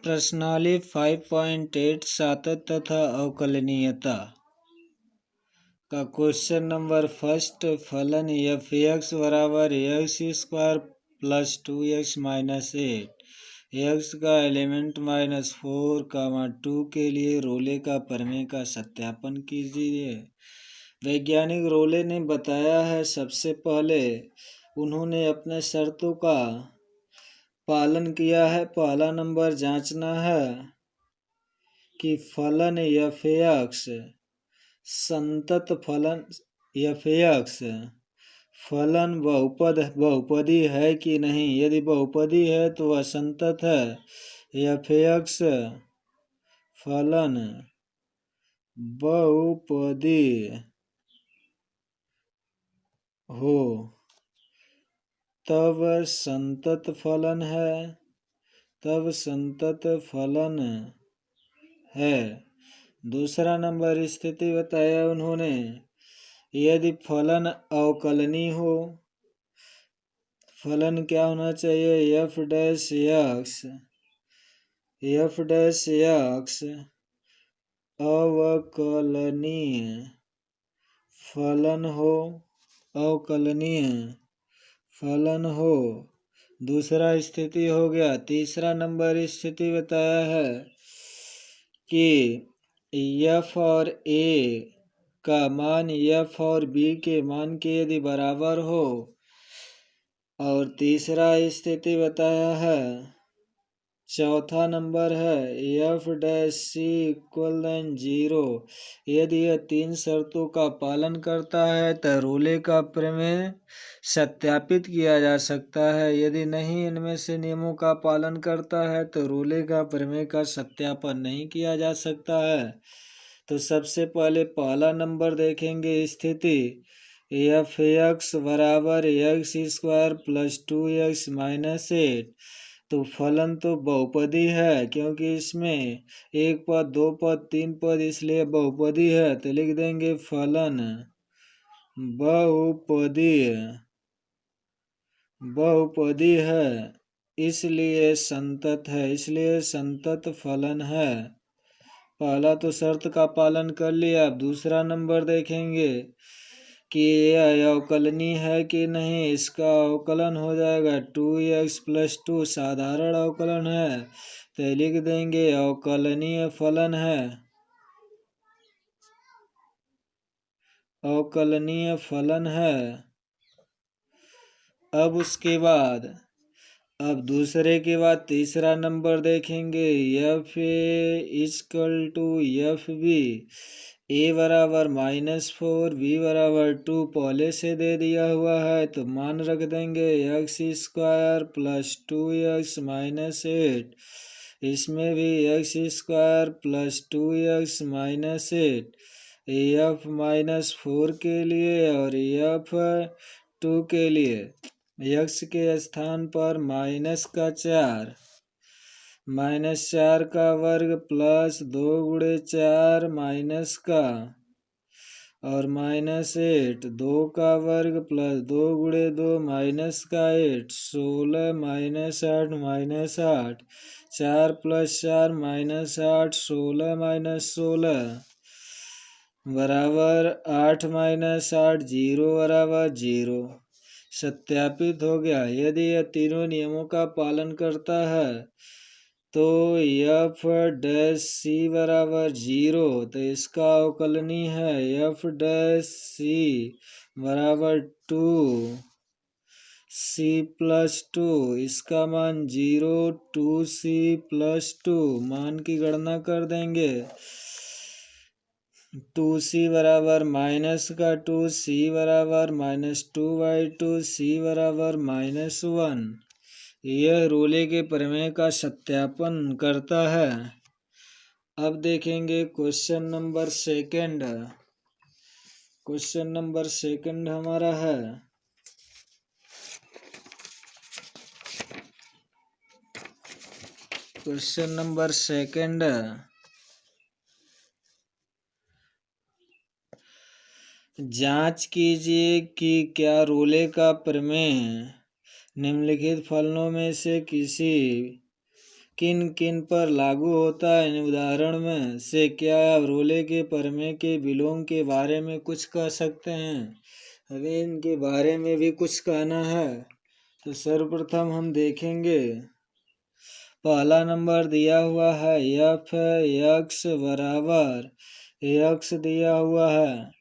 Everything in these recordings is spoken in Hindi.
प्रश्नावली 5.8 सातत्य तथा अवकलनीयता का क्वेश्चन नंबर फर्स्ट। फलन एफ एक्स बराबर x square plus 2x minus 8 x का एलिमेंट -4, 2 के लिए रोले का प्रमेय का सत्यापन कीजिए। वैज्ञानिक रोले ने बताया है, सबसे पहले उन्होंने अपने शर्तों का पालन किया है। पहला नंबर जांचना है कि फलन एफ एक्स संतत फलन एफ एक्स फलन बहुपदी है कि नहीं। यदि बहुपदी है तो वह संतत है। एफ एक्स फलन बहुपदी हो तब संतत फलन है। दूसरा नंबर स्थिति बताया उन्होंने, यदि फलन अवकलनीय हो। फलन क्या होना चाहिए? एफ डैश एक्स अवकलनीय फलन हो। दूसरा स्थिति हो गया। तीसरा नंबर स्थिति बताया है कि एफ और ए का मान एफ और बी के मान के यदि बराबर हो। और तीसरा स्थिति बताया है, चौथा नंबर है एफ डैश सी इक्वल 0। यदि यह तीन शर्तों का पालन करता है तो रोले का प्रमेय सत्यापित किया जा सकता है। यदि नहीं इनमें से नियमों का पालन करता है तो रोले का प्रमेय का सत्यापन नहीं किया जा सकता है। तो सबसे पहले पहला नंबर देखेंगे स्थिति, एफ एक्स बराबर x square plus 2x minus 8। तो फलन तो बहुपदी है, क्योंकि इसमें एक पद, दो पद, तीन पद, इसलिए बहुपदी है। तो लिख देंगे फलन बहुपदी है, इसलिए संतत फलन है। पहला तो शर्त का पालन कर लिया। अब दूसरा नंबर देखेंगे कि यह अवकलनीय है कि नहीं। इसका अवकलन हो जाएगा 2x प्लस 2, साधारण अवकलन है, तो लिख देंगे अवकलनीय फलन है। अब उसके बाद दूसरे के बाद तीसरा नंबर देखेंगे, F equal to F B. A बराबर -4, बी बराबर 2 पहले से दे दिया हुआ है, तो मान रख देंगे x square plus 2x minus 8। इसमें भी x square plus 2x minus 8। F -4 के लिए और एफ 2 के लिए x के स्थान पर -4 का वर्ग प्लस 2 गुणे 4 माइनस का और -8 2 का वर्ग प्लस 2 गुणे 2 माइनस का 8 16 -8 4 प्लस 4 -8 16 16 बराबर 8 -8 0 बराबर 0 सत्यापित हो गया। यदि यह तीनों नियमों का पालन करता है तो एफ डैश सी बराबर 0, तो इसका अवकलनीय है एफ डैश सी बराबर 2c प्लस 2। इसका मान 0, 2c प्लस 2 मान की गणना कर देंगे। 2c बराबर -2, c बराबर -2/2, c बराबर -1। यह रोले के प्रमेय का सत्यापन करता है। अब देखेंगे question number second. Question number second हमारा है, क्वेश्चन नंबर सेकंड, जांच कीजिए कि क्या रोले का प्रमेय निम्नलिखित फलनों में से किसी किन किन पर लागू होता है, इन उदाहरण में से क्या आप रोले के प्रमेय के विलोम के बारे में कुछ कह सकते हैं? हमें इनके बारे में भी कुछ कहना है। तो सर्वप्रथम हम देखेंगे, पहला नंबर दिया हुआ है एफ एक्स बराबर एक्स दिया हुआ है।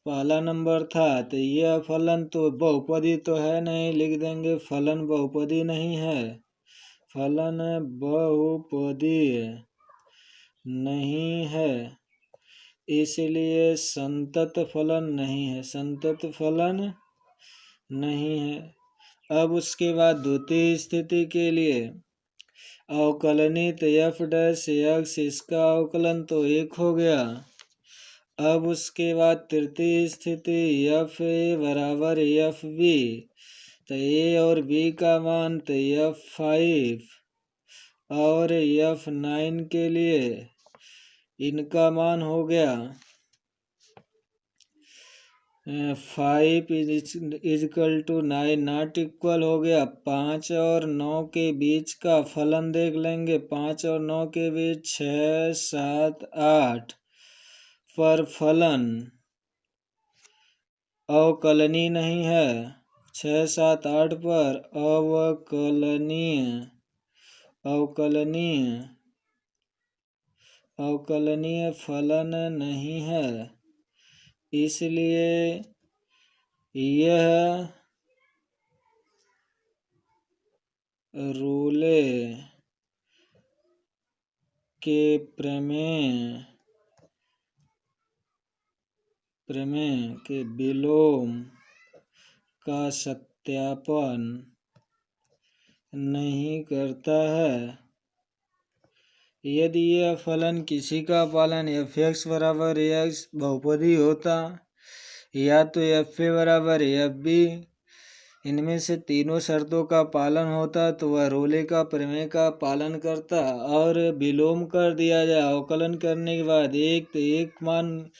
पहला नंबर था, तो यह फलन तो बहुपदी तो है नहीं, लिख देंगे फलन बहुपदी नहीं है। फलन बहुपदी नहीं है, इसलिए संतत फलन नहीं है, संतत फलन नहीं है। अब उसके बाद द्वितीय स्थिति के लिए अवकलनित एफ डैश एक्स, इसका अवकलन तो 1 हो गया। अब उसके बाद तृतीय स्थिति एफ ए बराबर एफ बी, तो ए और बी का मान तो F5 और F9 के लिए इनका मान हो गया 5 इजकल टू 9, नॉट इक्वल हो गया 5 और 9 के बीच का फलन देख लेंगे। 5 और 9 के बीच 6, 7, 8 पर फलन अवकलनीय नहीं है। 6, 7, 8 पर अवकलनीय फलन नहीं है, इसलिए यह रोले के प्रमेय के विलोम का सत्यापन नहीं करता है। यदि यह फलन किसी का पालन एफ एक्स बराबर एक्स बहुपदी होता, या तो एफ ए बराबर एफ बी, इनमें से तीनों शर्तों का पालन होता, तो वह रोले का प्रमेय का पालन करता। और विलोम कर दिया जाए, अवकलन करने के बाद एक मान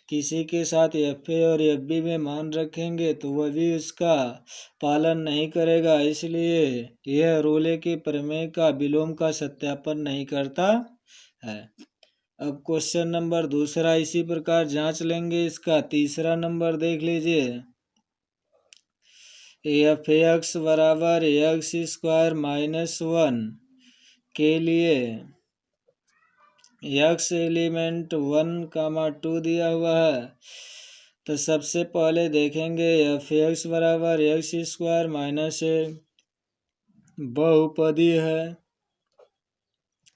किसी के साथ एफ ए और एफ बी में मान रखेंगे तो वह भी उसका पालन नहीं करेगा, इसलिए यह रोले के प्रमेय का विलोम का सत्यापन नहीं करता है। अब क्वेश्चन नंबर दूसरा इसी प्रकार जांच लेंगे। इसका तीसरा नंबर देख लीजिए, एफ एक्स बराबर एक्स स्क्वायर -1 के लिए एक्स एलिमेंट 1, 2 दिया हुआ है। तो सबसे पहले देखेंगे एफ एक्स बराबर एक्स स्क्वायर -1 बहुपदी है,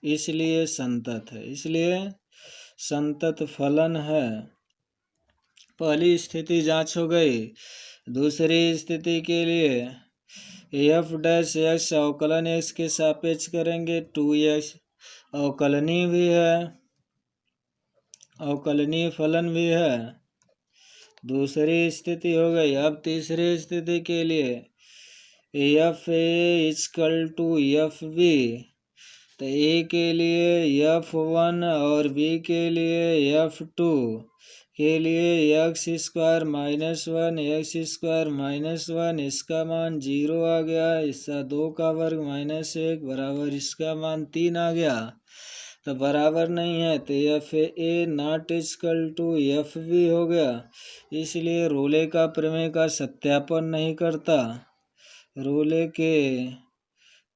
इसलिए संतत है, इसलिए संतत फलन है। पहली स्थिति जांच हो गई। दूसरी स्थिति के लिए एफ डैश एक्स अवकलन एक्स के सापेक्ष करेंगे 2x, अवकलनीय भी है, अवकलनीय फलन भी है। दूसरी स्थिति हो गई। अब तीसरी स्थिति के लिए F A equal to F B, तो ए के लिए F1 और बी के लिए F2 के लिए एक्स स्क्वायर -1, इसका मान 0 आ गया। इसका 2 का वर्ग -1 बराबर इसका मान 3 आ गया, तो बराबर नहीं है, तो F A not equal to F B हो गया, इसलिए रोले का प्रमेय का सत्यापन नहीं करता। रोले के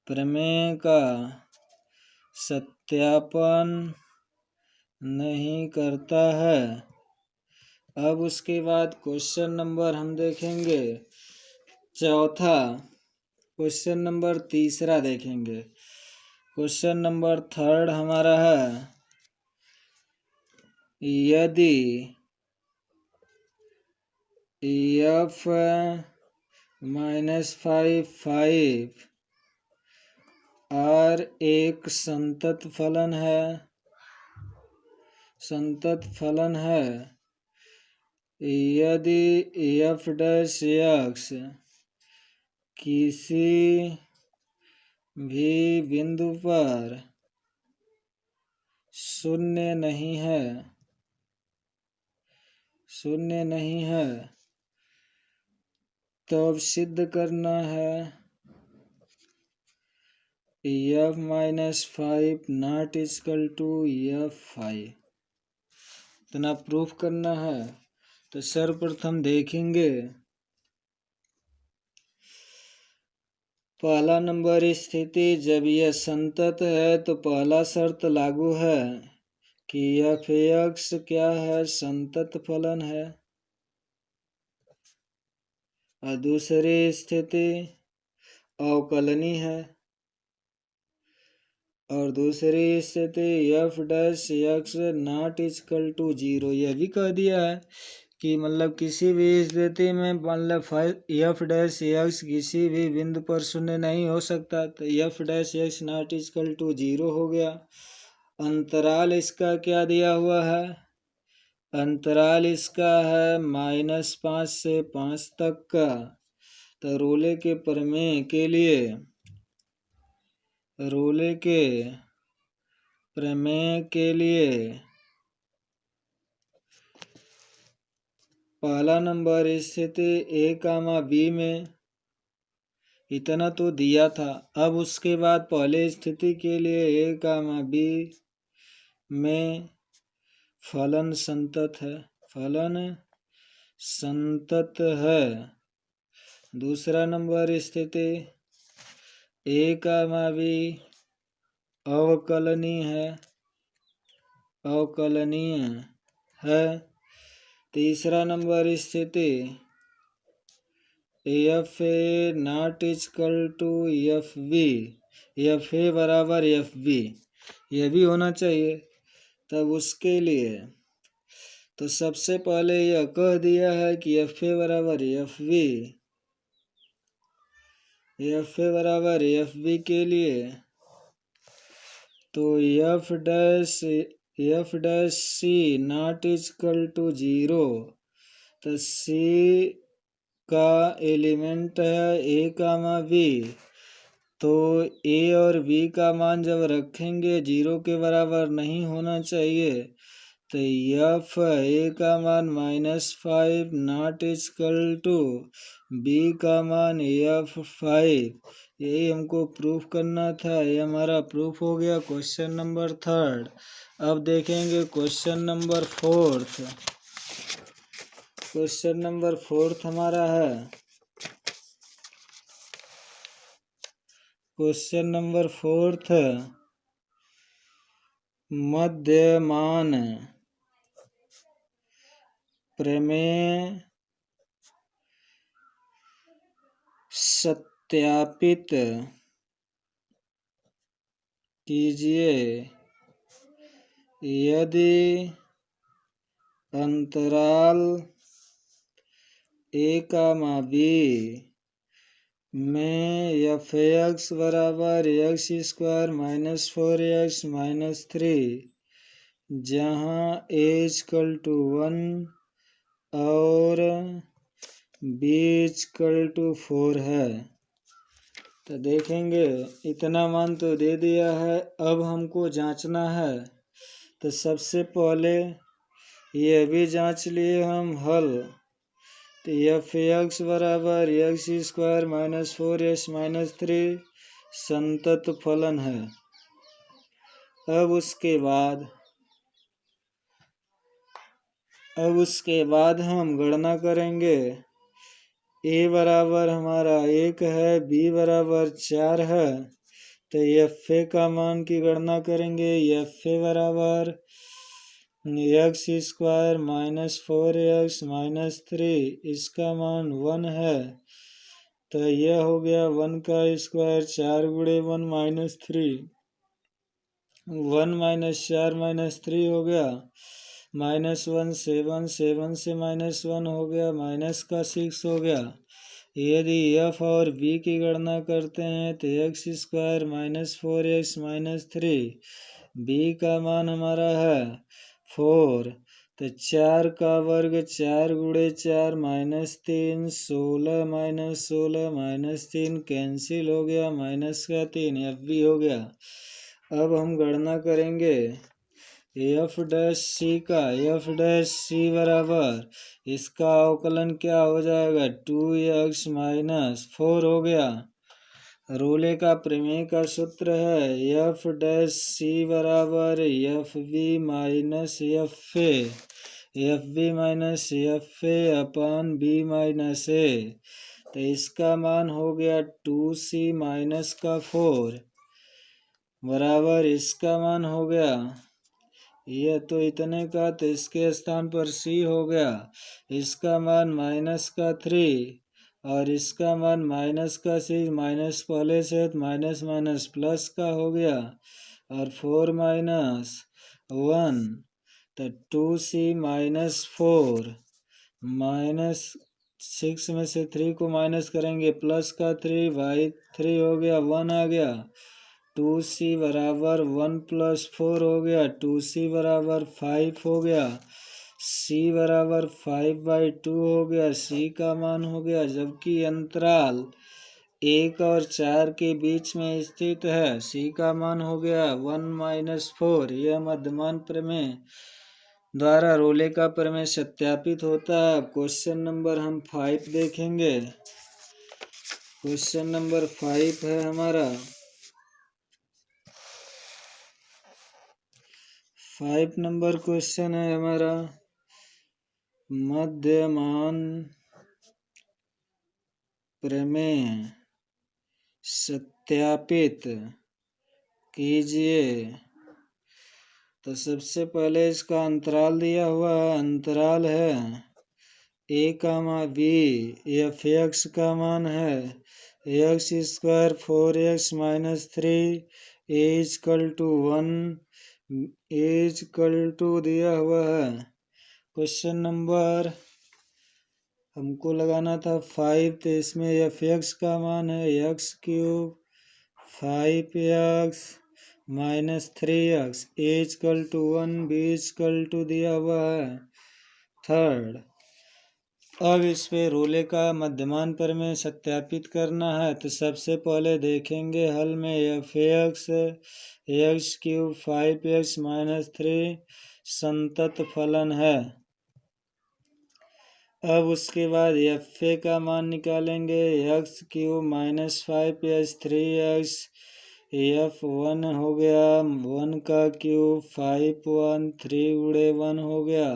प्रमेय का सत्यापन नहीं करता है। अब उसके बाद क्वेश्चन नंबर हम देखेंगे चौथा, क्वेश्चन नंबर तीसरा देखेंगे। क्वेश्चन नंबर थर्ड हमारा है, यदि F-5 R एक संतत फलन है, संतत फलन है, यदि एफ डैश एक्स किसी भी बिंदु पर शून्य नहीं है, शून्य नहीं है, तो अब सिद्ध करना है F minus 5 not equal to F5, इतना प्रूफ करना है। तो सर्वप्रथम देखेंगे पहला नंबर स्थिति, जब यह संतत है तो पहला शर्त लागू है कि f(x) क्या है, संतत फलन है। और दूसरी स्थिति अवकलनी है। और दूसरी स्थिति f'(x) नॉट इजकल टू 0। यह भी कह दिया है कि मतलब किसी भी स्थिति में मतलब f'(x) किसी भी बिंदु पर शून्य नहीं हो सकता, तो f'(x) नॉट इजकल टू 0 हो गया। अंतराल इसका क्या दिया हुआ है, अंतराल इसका है -5 से 5 तक का। तो रोले के प्रमेय के लिए, रोले के प्रमेय के लिए पहला नंबर स्थिति a, b में इतना तो दिया था। अब उसके बाद पहले स्थिति के लिए a, b में फलन संतत है, फलन संतत है। दूसरा नंबर स्थिति a, b अवकलनीय है, अवकलनीय है। तीसरा नंबर स्थिति fa not equal to fb, fa बराबर fb, यह भी होना चाहिए। तब उसके लिए तो सबसे पहले यह कह दिया है कि fa बराबर fb, fa बराबर fb के लिए तो f'(c) नॉट इजकल टू 0। तो c का एलिमेंट है a, b, तो a और b का मान जब रखेंगे 0 के बराबर नहीं होना चाहिए। तो f a का मान -5 नॉट इजकल टू b का मान f5, यही हमको प्रूफ करना था। ये हमारा प्रूफ हो गया क्वेश्चन नंबर 3। अब देखेंगे क्वेश्चन नंबर 4। क्वेश्चन नंबर 4 हमारा है, क्वेश्चन नंबर 4 मध्यमान प्रमेय सत्यापित कीजिए यदि अंतराल a, b में f(x) बराबर x² - 4x - 3, जहाँ a=1 और b=4 है। तो देखेंगे इतना मान तो दे दिया है, अब हमको जांचना है। तो सबसे पहले यह भी जांच लिए हम हल। तो f(x) बराबर x² - 4x - 3 संतत फलन है। अब उसके बाद हम गणना करेंगे। a बराबर हमारा 1 है, b बराबर 4 है, तो fa का मान की गणना करेंगे। fa बराबर x² - 4x - 3, इसका मान 1 है, तो यह हो गया 1 का स्क्वायर, 4 × 1 - 3, 1 - 4 - 3 हो गया -1, 7 7 से -1 हो गया, माइनस का 6 हो गया। यदि f और b की गणना करते हैं तो x² - 4x - 3, b का मान हमारा है 4, तो 4 का वर्ग 4 × 4 -3, 16 - 16 - 3 कैंसिल हो गया, माइनस का 3 f हो गया। अब हम गणना करेंगे f' का। f' बराबर इसका अवकलन क्या हो जाएगा, 2x - 4 हो गया। रोले का प्रमेय का सूत्र है एफ डैश सी बराबर F B minus F B minus F upon B minus A. तो इसका मान हो गया 2c माइनस का 4 बराबर इसका मान हो गया यह तो इतने का, तो इसके स्थान पर c हो गया, इसका मान माइनस का 3 और इसका मान माइनस का 6, माइनस पहले से माइनस माइनस प्लस का हो गया और 4 माइनस 1 तो 2c माइनस 4 माइनस 6 में से 3 को माइनस करेंगे प्लस का 3 बाई 3 हो गया 1 आ गया 2c बराबर 1 प्लस 4 हो गया 2c बराबर 5 हो गया c बराबर 5/2 हो गया c का मान हो गया, जबकि अंतराल 1 और 4 के बीच में स्थित है c का मान हो गया 1-4। यह मध्यमान प्रमेय द्वारा रोले का प्रमेय सत्यापित होता है। क्वेश्चन नंबर हम 5 देखेंगे। क्वेश्चन नंबर 5 है हमारा 5 नंबर क्वेश्चन है हमारा मध्यमान प्रमेय सत्यापित कीजिए। तो सबसे पहले इसका अंतराल दिया हुआ है, अंतराल है a comma b, F X का मान है एक्स स्क्वायर 4x माइनस 3 =1 दिया हुआ है। क्वेश्चन नंबर हमको लगाना था 5, तो इसमें एफ एक्स का मान है x³ 5x minus 3x =1 b दिया हुआ है। थर्ड, अब इस पे रोले का मध्यमान प्रमेय सत्यापित करना है। तो सबसे पहले देखेंगे हल में x³ 5x माइनस 3 संतत फलन है। अब उसके बाद एफ का मान निकालेंगे x³ minus 5x 3x f1 हो गया 1 का क्यूब 5 1 3 गुणे 1 हो गया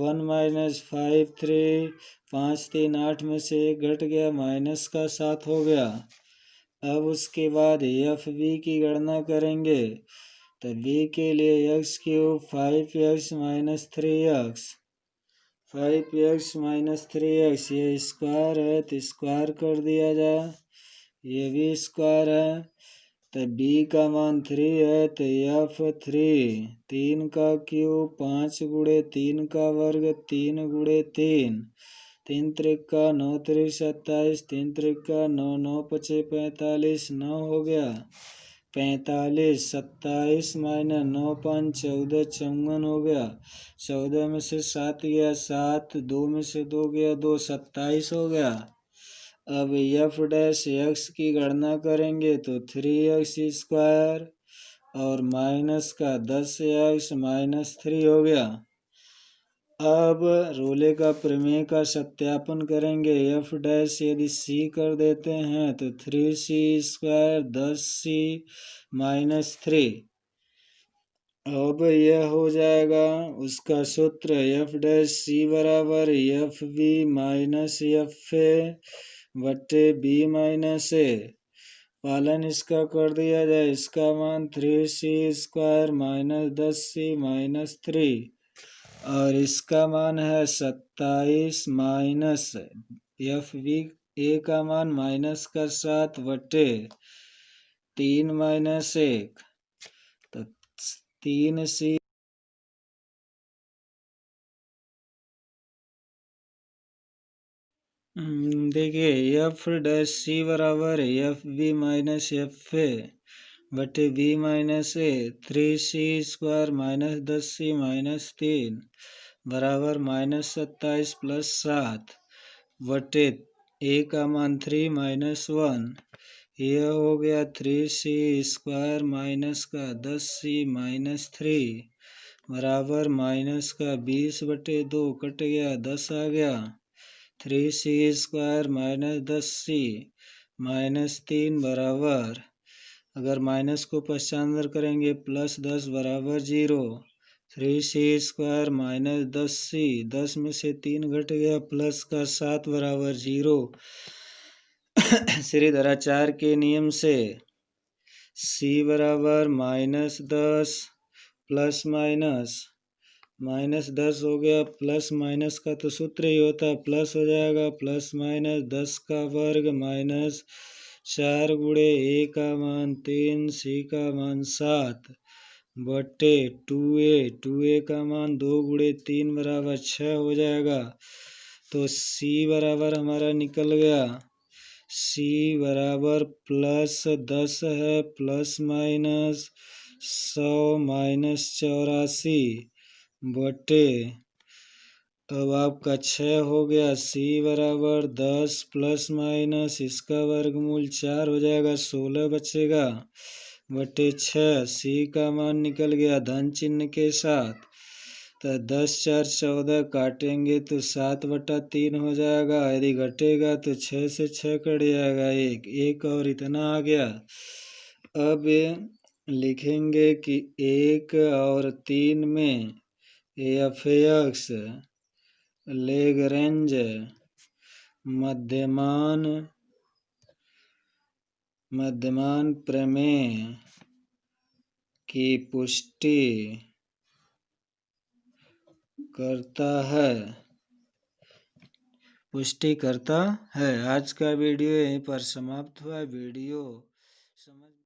1 माइनस 5 3 5 3 8 में से 1 घट गया माइनस का 7 हो गया। अब उसके बाद एफ बी की गणना करेंगे। तो बी के लिए x³ 5x minus 3x 5x minus 3x ये स्क्वायर है तो स्क्वायर कर दिया जाए, ये भी स्क्वायर है। तो b का मान 3 है तो f3 3 का क्यूब 5 गुणे 3 का वर्ग 3 गुणे 3 3 त्रिक 9 3 27 3 त्रिक 9 9 5 45 9 हो गया 45 27 माइनस 9 5 14 54 हो गया 14 में से 7 गया 7 2 में से 2 गया 2 27 हो गया। अब एफ डैश एक्स की गणना करेंगे तो 3x स्क्वायर और माइनस का 10x माइनस 3 हो गया। अब रोले का प्रमेय का सत्यापन करेंगे। एफ डैश यदि c कर देते हैं तो 3c स्क्वायर 10c माइनस 3। अब यह हो जाएगा उसका सूत्र एफ डैश c बराबर एफ बी माइनस एफ बट्टे बी माइनस ए। पालन इसका कर दिया जाए, इसका मान 3c square minus 10c minus 3 और इसका मान है 27 माइनस एफ बी ए का मान माइनस का 7 बटे 3 माइनस 1 तो 3c देखिए एफ डैश सी बराबर F B minus F A बटे B minus A 3c square minus 10c minus 3 बराबर माइनस 27 प्लस 7 बटे ए का मान 3 माइनस 1। यह हो गया 3c स्क्वायर माइनस का 10c माइनस 3 बराबर माइनस का 20 बटे 2 कट गया 10 आ गया 3c स्क्वायर माइनस 10c -3 बराबर, अगर माइनस को पश्चांतर करेंगे +10 बराबर 0। 3c² -10c, 10 में से 3 घट गया, प्लस का 7 बराबर 0। श्रीधरा 4 के नियम से c बराबर -10 प्लस -10 हो गया, प्लस माइनस का तो सूत्र ही होता है, प्लस हो जाएगा, +- 10 का वर्ग -4 गुणे a का मान 3, c का मान 7 बटे 2a का मान 2 गुणे 3 बराबर 6 हो जाएगा। तो c बराबर हमारा निकल गया, c बराबर +10 है, +-100 -84 बटे, अब आपका 6 हो गया, c बराबर 10 +- इसका वर्गमूल 4 हो जाएगा, 16 बचेगा बटे 6। c का मान निकल गया धन चिन्ह के साथ, तो 10 4 14 काटेंगे तो 7/3 हो जाएगा, यदि घटेगा तो 6 से 6 कट जाएगा, एक और इतना आ गया। अब लिखेंगे कि 1 और 3 में f(x) लेग्रेंज मध्यमान प्रमेय की पुष्टि करता है। आज का वीडियो यहीं पर समाप्त हुआ। वीडियो